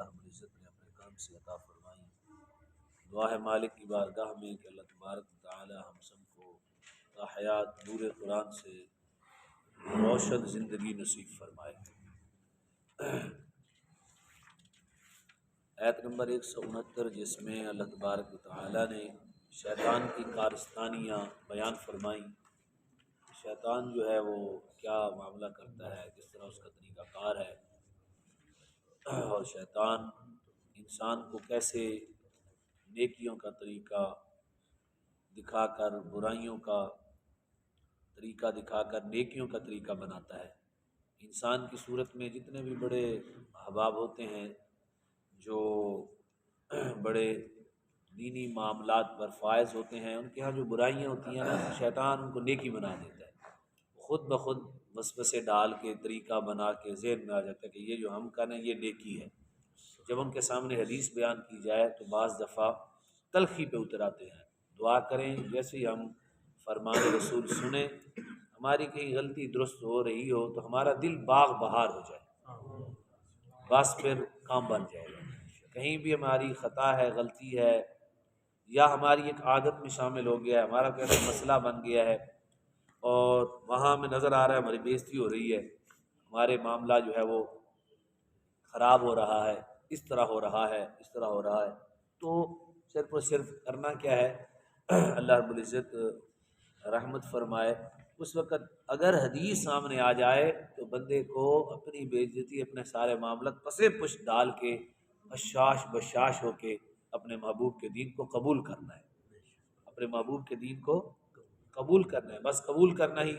اللہ رب العزت نے اپنے کرم سے عطا فرمائی۔ دعا ہے مالک کی بارگاہ میں کہ اللہ تبارک و تعالی ہم سب کو تا حیات نور قرآن سے روشن زندگی نصیب فرمائے۔ آیت نمبر 169 جس میں اللہ تبارک و تعالی نے شیطان کی کارستانیاں بیان فرمائیں، شیطان جو ہے وہ کیا معاملہ کرتا ہے، کس طرح اس کا طریقہ کار ہے، اور شیطان انسان کو کیسے نیکیوں کا طریقہ دکھا کر برائیوں کا طریقہ دکھا کر نیکیوں کا طریقہ بناتا ہے۔ انسان کی صورت میں جتنے بھی بڑے احباب ہوتے ہیں جو بڑے دینی معاملات پر فائز ہوتے ہیں، ان کے ہاں جو برائیاں ہوتی ہیں نا، شیطان ان کو نیکی بنا دیتا ہے، خود بخود وسوسے ڈال کے طریقہ بنا کے ذہن میں آ جاتا ہے کہ یہ جو ہم کریں یہ نیکی ہے۔ جب ان کے سامنے حدیث بیان کی جائے تو بعض دفعہ تلخی پہ اتر آتے ہیں۔ دعا کریں جیسے ہی ہم فرمان رسول سنیں، ہماری کہیں غلطی درست ہو رہی ہو تو ہمارا دل باغ بہار ہو جائے، بس پھر کام بن جائے گا۔ کہیں بھی ہماری خطا ہے، غلطی ہے، یا ہماری ایک عادت میں شامل ہو گیا ہے، ہمارا کوئی مسئلہ بن گیا ہے اور وہاں ہمیں نظر آ رہا ہے ہماری بےزتی ہو رہی ہے، ہمارے معاملہ جو ہے وہ خراب ہو رہا ہے، اس طرح ہو رہا ہے، اس طرح ہو رہا ہے، تو صرف اور صرف کرنا کیا ہے، اللہ رب العزت رحمت فرمائے اس وقت اگر حدیث سامنے آ جائے تو بندے کو اپنی بے عزتی، اپنے سارے معاملات پسے پشت ڈال کے بشاش بشاش ہو کے اپنے محبوب کے دین کو قبول کرنا ہے، اپنے محبوب کے دین کو قبول کرنا ہے، بس قبول کرنا ہی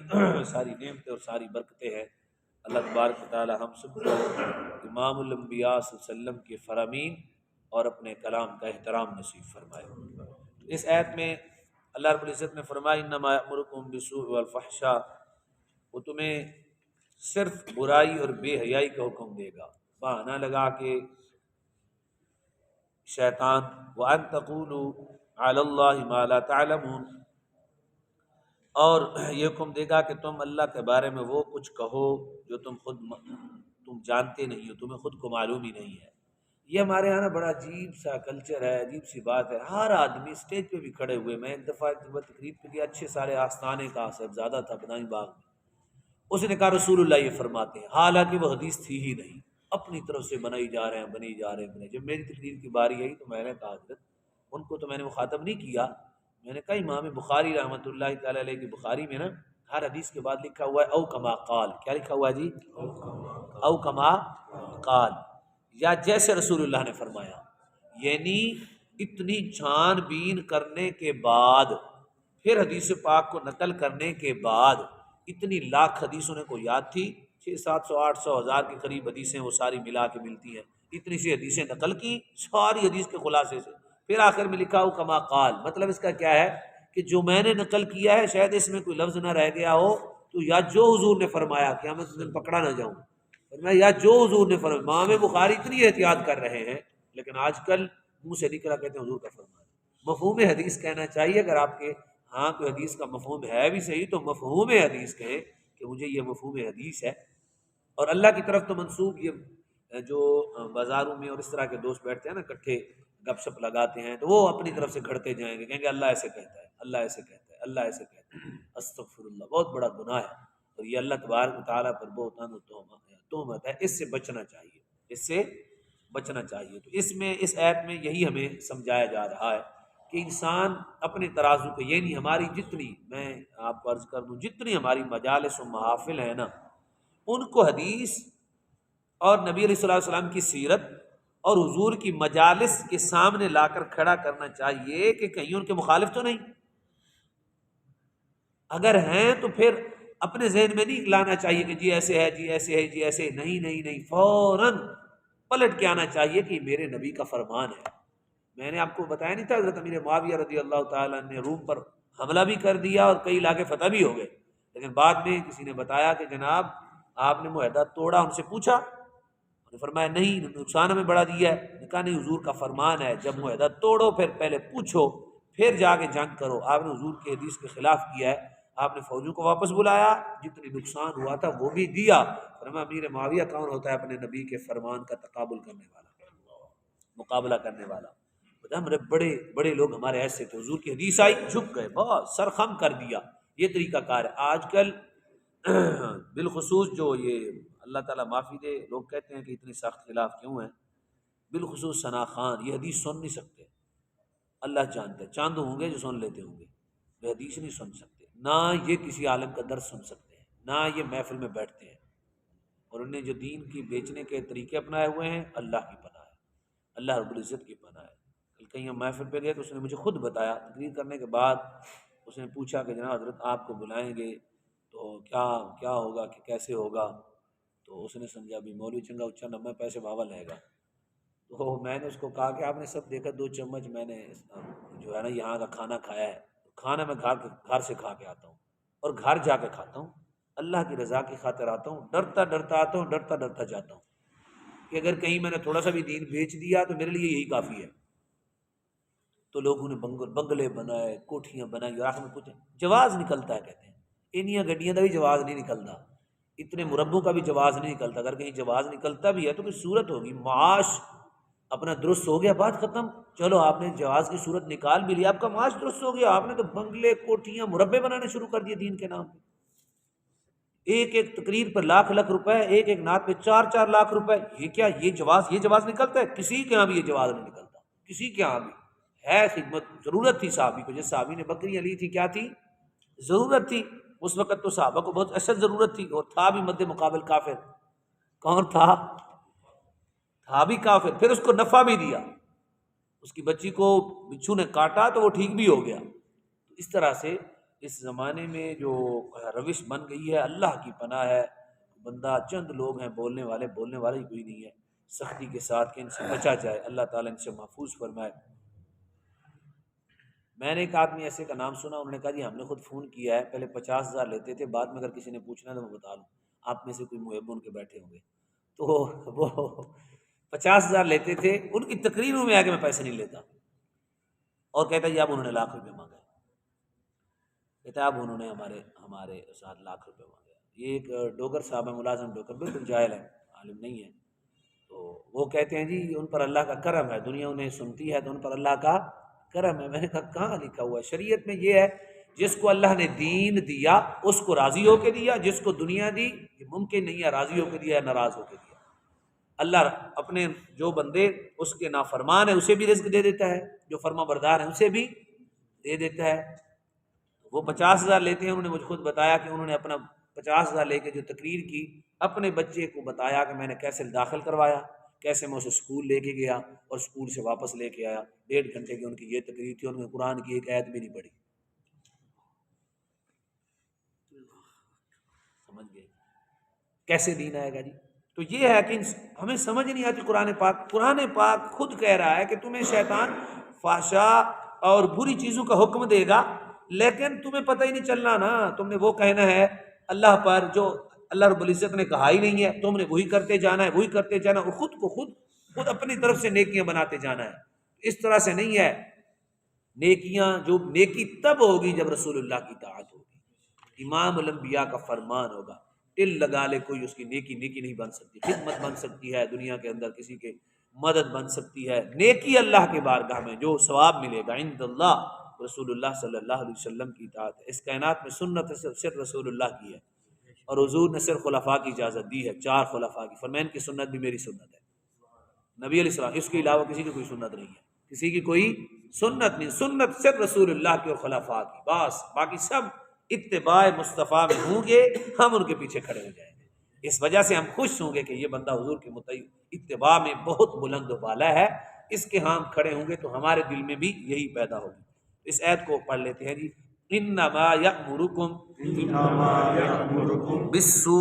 ساری نعمتیں اور ساری برکتیں ہیں۔ اللہ تبارک و تعالی ہم سب کو امام الانبیاء صلی اللہ علیہ وسلم کے فرامین اور اپنے کلام کا احترام نصیب فرمائے۔ اس آیت میں اللہ رب العزت نے فرمایا انما یأمرکم بالسوء والفحشاء، وہ تمہیں صرف برائی اور بے حیائی کا حکم دے گا، بہانہ لگا کے شیطان، وَأَن تَقُولُوا عَلَى اللَّهِ مَا لَا تَعْلَمُونَ، اور یہ حکم دے گا کہ تم اللہ کے بارے میں وہ کچھ کہو جو تم جانتے نہیں ہو، تمہیں خود کو معلوم ہی نہیں ہے۔ یہ ہمارے یہاں نا بڑا عجیب سا کلچر ہے، عجیب سی بات ہے۔ ہر آدمی اسٹیج پہ بھی کھڑے ہوئے، میں ایک دفعہ تقریب پہ گیا، اچھے سارے آستانے کا صاحبزادہ تھا بدائیں باغ میں، اس نے کہا رسول اللہ یہ فرماتے ہیں، حالانکہ وہ حدیث تھی ہی نہیں، اپنی طرف سے بنائی جا رہے ہیں، بنائی جا رہے ہیں۔ جب میری تقریر کی باری آئی تو میں نے کہا حضرت، ان کو تو میں نے مخاطب نہیں کیا، میں نے کہا امام بخاری رحمۃ اللہ تعالی علیہ کی بخاری میں نا ہر حدیث کے بعد لکھا ہوا ہے او کما قال، کیا لکھا ہوا ہے جی؟ او کما قال، یا جیسے رسول اللہ نے فرمایا، یعنی اتنی چھان بین کرنے کے بعد، پھر حدیث پاک کو نقل کرنے کے بعد، اتنی لاکھ حدیث انہیں کو یاد تھی، 600 700 800 1000 کے قریب حدیثیں وہ ساری ملا کے ملتی ہیں، اتنی سی حدیثیں نقل کی ساری حدیث کے خلاصے سے، پھر آخر میں لکھا ہو کما قال، مطلب اس کا کیا ہے کہ جو میں نے نقل کیا ہے شاید اس میں کوئی لفظ نہ رہ گیا ہو، تو یا جو حضور نے فرمایا قیامت کے دن پکڑا نہ جاؤں، فرمایا یا جو حضور نے فرمایا۔ امام بخاری اتنی احتیاط کر رہے ہیں، لیکن آج کل منہ سے نکلا کہتے ہیں حضور کا فرمان، مفہوم حدیث کہنا چاہیے۔ اگر آپ کے ہاں کوئی حدیث کا مفہوم ہے بھی صحیح تو مفہوم حدیث کہیں کہ مجھے یہ مفہوم حدیث ہے، اور اللہ کی طرف تو منسوب یہ جو بازاروں میں اور اس طرح کے دوست بیٹھتے ہیں نا اکٹھے گپ شپ لگاتے ہیں، تو وہ اپنی طرف سے گھڑتے جائیں گے، کہیں گے اللہ ایسے کہتا ہے، اللہ ایسے کہتا ہے، اللہ ایسے کہتا ہے، استغفر اللہ، بہت بڑا گناہ ہے، اور یہ اللہ تبارک و تعالیٰ پر بہتان و تہمت ہے، اس سے بچنا چاہیے، اس سے بچنا چاہیے۔ تو اس میں اس آیت میں یہی ہمیں سمجھایا جا رہا ہے کہ انسان اپنے ترازو کو، یعنی ہماری جتنی، میں آپ کو عرض کر دوں، جتنی ہماری مجالس و محافل ہیں نا، ان کو حدیث اور نبی علیہ الصلوۃ والسلام کی سیرت اور حضور کی مجالس کے سامنے لا کر کھڑا کرنا چاہیے کہ کہیں ان کے مخالف تو نہیں، اگر ہیں تو پھر اپنے ذہن میں نہیں لانا چاہیے کہ جی ایسے ہے، جی ایسے ہے، جی ایسے، نہیں نہیں نہیں، فوراً پلٹ کے آنا چاہیے کہ میرے نبی کا فرمان ہے۔ میں نے آپ کو بتایا نہیں تھا حضرت امیر معاویہ رضی اللہ تعالیٰ عنہ نے روم پر حملہ بھی کر دیا اور کئی علاقے فتح بھی ہو گئے، لیکن بعد میں کسی نے بتایا کہ جناب آپ نے معاہدہ توڑا، ان سے پوچھا، انہوں نے فرمایا نہیں، نقصان ہمیں بڑا دیا ہے، نے کہا نہیں، حضور کا فرمان ہے جب معاہدہ توڑو پھر پہلے پوچھو پھر جا کے جنگ کرو۔ آپ نے حضور کے حدیث کے خلاف کیا ہے، آپ نے فوجوں کو واپس بلایا، جتنی نقصان ہوا تھا وہ بھی دیا۔ فرمایا امیر معاویہ کون ہوتا ہے اپنے نبی کے فرمان کا تقابل کرنے والا؟ مقابلہ کرنے والا. ہمارے بڑے بڑے لوگ ہمارے ایسے تھے، حضور کی حدیث آئی جھک گئے، بہت سر خم کر دیا. یہ طریقہ کار ہے آج کل. بالخصوص جو یہ اللہ تعالیٰ معافی دے، لوگ کہتے ہیں کہ اتنی سخت خلاف کیوں ہیں. بالخصوص ثنا خان یہ حدیث سن نہیں سکتے، اللہ جانتا ہے. چاند ہوں گے جو سن لیتے ہوں گے، وہ حدیث نہیں سن سکتے، نہ یہ کسی عالم کا درس سن سکتے ہیں، نہ یہ محفل میں بیٹھتے ہیں. اور انہیں جو دین کی بیچنے کے طریقے اپنائے ہوئے ہیں، اللہ کی پناہ ہے، اللہ رب العزت کی پناہ ہے. کل کہیں ہم محفل پہ گئے تو اس نے مجھے خود بتایا، تقریر کرنے کے بعد اس نے پوچھا کہ جناب حضرت آپ کو بلائیں گے تو کیا ہوگا، کہ کیسے ہوگا. تو اس نے سمجھا بھی مولوی چنگا اچھا نمے پیسے بابا لے گا. تو میں نے اس کو کہا کہ آپ نے سب دیکھا 2 چمچ میں نے جو ہے نا یہاں کا کھانا کھایا ہے. کھانا میں گھر سے کھا کے آتا ہوں اور گھر جا کے کھاتا ہوں، اللہ کی رضا کی خاطر آتا ہوں، ڈرتا ڈرتا آتا ہوں، ڈرتا ڈرتا جاتا ہوں کہ اگر کہیں میں نے تھوڑا سا بھی دین بیچ دیا تو میرے لیے یہی کافی ہے. تو لوگوں نے بنگلے بنائے، کوٹھیاں بنائی، اور آخر میں کچھ جواز نکلتا ہے. کہتے ہیں انہیاں گڈیاں کا بھی جواز نہیں نکلتا، اتنے مربوں کا بھی جواز نہیں نکلتا. اگر کہیں جواز نکلتا بھی ہے تو کوئی صورت ہوگی، معاش اپنا درست ہو گیا، بات ختم. چلو آپ نے جواز کی صورت نکال بھی لیا، آپ کا معاش درست ہو گیا. آپ نے تو بنگلے کوٹھیاں مربے بنانے شروع کر دیے دین کے نام پہ. ایک ایک تقریر پر لاکھ روپے، ایک ایک نعت پہ 4 لاکھ روپے. یہ کیا، یہ جواز نکلتا ہے؟ کسی کے ہاں بھی یہ جواز نہیں نکلتا، کسی کے ہاں بھی. ہے خدمت، ضرورت تھی صحابی کو، جس صحابی نے بکریاں لی تھی کیا تھی؟ ضرورت تھی. اس وقت تو صحابہ کو بہت اشد ضرورت تھی، اور تھا بھی مد مقابل کافر. کون تھا بھی کافر، پھر اس کو نفع بھی دیا. اس کی بچی کو بچھو نے کاٹا تو وہ ٹھیک بھی ہو گیا. اس طرح سے اس زمانے میں جو روش بن گئی ہے، اللہ کی پناہ ہے. بندہ چند لوگ ہیں بولنے والے ہی کوئی نہیں ہے. سختی کے ساتھ کہ ان سے بچا جائے، اللہ تعالیٰ ان سے محفوظ فرمائے. میں نے ایک آدمی ایسے کا نام سنا، انہوں نے کہا جی ہم نے خود فون کیا ہے، پہلے 50,000 لیتے تھے، بعد میں اگر کسی نے پوچھنا تو میں بتا لوں. آپ میں سے کوئی محب ان کے بیٹھے ہوں گے. تو وہ 50,000 لیتے تھے، ان کی تقریروں میں آ کے میں پیسے نہیں لیتا. اور کہتا ہے اب انہوں نے لاکھ روپے مانگا ہے. کہتا ہے اب انہوں نے ہمارے ساتھ لاکھ روپے مانگا ہے. یہ ایک ڈوگر صاحب ہے، ملازم ڈوگر، بالکل جاہل ہے، عالم نہیں ہے. تو وہ کہتے ہیں جی ان پر اللہ کا کرم ہے، دنیا انہیں سنتی ہے تو ان پر اللہ کا کرم ہے. میں نے کہا کہاں لکھا ہوا ہے؟ شریعت میں یہ ہے جس کو اللہ نے دین دیا اس کو راضی ہو کے دیا، جس کو دنیا دی یہ ممکن نہیں ہے راضی ہو کے دیا یا ناراض ہو کے دیا. اللہ اپنے جو بندے اس کے نافرمان ہیں اسے بھی رزق دے دیتا ہے، جو فرما بردار ہیں اسے بھی دے دیتا ہے. وہ 50,000 لیتے ہیں. انہوں نے مجھے خود بتایا کہ انہوں نے اپنا 50,000 لے کے جو تقریر کی، اپنے بچے کو بتایا کہ میں نے کیسے داخل کروایا، کیسے میں اسے اسکول لے کے گیا اور اسکول سے واپس لے کے آیا. 1.5 گھنٹے کی ان کی یہ تقریر تھی، انہوں نے قرآن کی ایک آیت بھی نہیں پڑھی. سمجھ گئے کیسے دین آئے گا جی؟ تو یہ ہے کہ ہمیں سمجھ نہیں آتی. قرآن پاک خود کہہ رہا ہے کہ تمہیں شیطان فحشاء اور بری چیزوں کا حکم دے گا، لیکن تمہیں پتہ ہی نہیں چلنا نا. تم نے وہ کہنا ہے اللہ پر جو اللہ رب العزت نے کہا ہی نہیں ہے، تم نے وہی کرتے جانا ہے، وہی کرتے جانا، اور خود اپنی طرف سے نیکیاں بناتے جانا ہے. اس طرح سے نہیں ہے. نیکی تب ہوگی جب رسول اللہ کی اطاعت ہوگی، امام الانبیاء کا فرمان ہوگا. دل لگا لے کوئی، اس کی نیکی نہیں بن سکتی. خدمت بن سکتی ہے دنیا کے اندر، کسی کے مدد بن سکتی ہے. نیکی اللہ کے بارگاہ میں جو ثواب ملے گا عند اللہ رسول اللہ صلی اللہ علیہ وسلم کی اطاعت ہے. اس کائنات میں سنت صرف رسول اللہ کی ہے، اور حضور نے صرف خلفاء کی اجازت دی ہے، 4 خلفاء کی. فرمائیں کی سنت بھی میری سنت ہے، نبی علیہ السلام. اس کے علاوہ کسی کی کوئی سنت نہیں ہے، کسی کی کوئی سنت نہیں. سنت صرف رسول اللہ کی اور خلفاء کی، بس. باقی سب اتباع مصطفیٰ میں ہوں گے، ہم ان کے پیچھے کھڑے ہو جائیں گے. اس وجہ سے ہم خوش ہوں گے کہ یہ بندہ حضور کے اتباع میں بہت بلند و بالا ہے. اس کے ہم کھڑے ہوں گے تو ہمارے دل میں بھی یہی پیدا ہوگی. اس آیت کو پڑھ لیتے ہیں جی. انما یأمرکم بالسوء